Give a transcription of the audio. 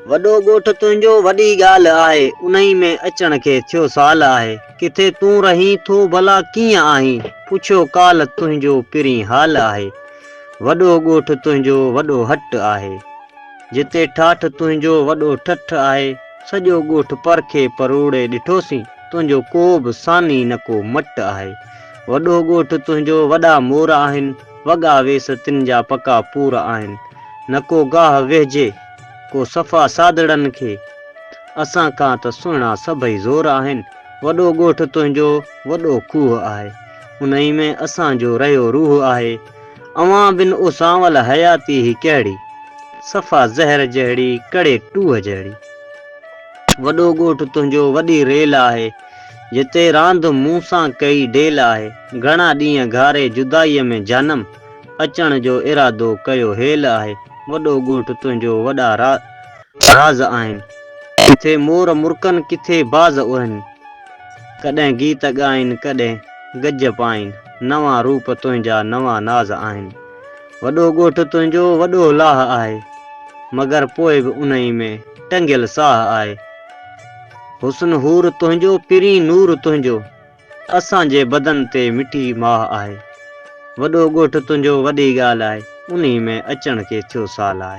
वॾो ॻोठ तुंहिंजो वॾी ॻाल्हि आहे, उन्ही में अचण खे थियो साल आहे। किथे तूं रहीं थो भला कीअं आहीं, पुछियो काल तुंहिंजो पिरीं हाल आहे। वॾो ॻोठ तुंहिंजो वॾो हट आहे, जिते ठाठ तुंहिंजो वॾो ठठ आहे। सॼो ॻोठ परखे परोड़े ॾिठोसीं, तुंहिंजो को बि सानी न को मट आहे। वॾो ॻोठ तुंहिंजो वॾा मोर आहिनि, वॻा वेस तिन जा पका पूर आहिनि। न को गाह वेझे को सफ़ा सादड़नि खे, असां खां त सुहिणा सभई ज़ोर आहिनि। वॾो ॻोठ तुंहिंजो वॾो खूह आहे, उन्ही में असांजो रहियो रूह आहे। अवां बिन ओ सांवल हयाती ही कहिड़ी, सफ़ा ज़हर जहिड़ी कड़े टूह जहिड़ी। वॾो ॻोठ तुंहिंजो वॾी रेल आहे, जिते रांदि मूं सां कई ढेल आहे। घणा ॾींहं घारे जुदाईअ में जानम, अचण जो इरादो कयो हेल आहे। वॾो ॻोठ तुंहिंजो वॾा राज़ आहिनि, किथे मोर मुर्कनि किथे बाज़ उड़नि। कॾहिं गीत ॻाइनि कॾहिं गज पाइनि, नवां रूप तुंहिंजा नवां नाज़ आहिनि। वॾो ॻोठ तुंहिंजो वॾो लाह आहे, मगर पोइ बि उन्ही में टंगियल साह आहे। हुस्न हूर तुंहिंजो पिरीं नूर तुंहिंजो, असांजे बदन ते मिठी माह आहे। वॾो ॻोठ तुंहिंजो वॾी ॻाल्हि आहे, उन्ही में अचण खे थियो साल आहे।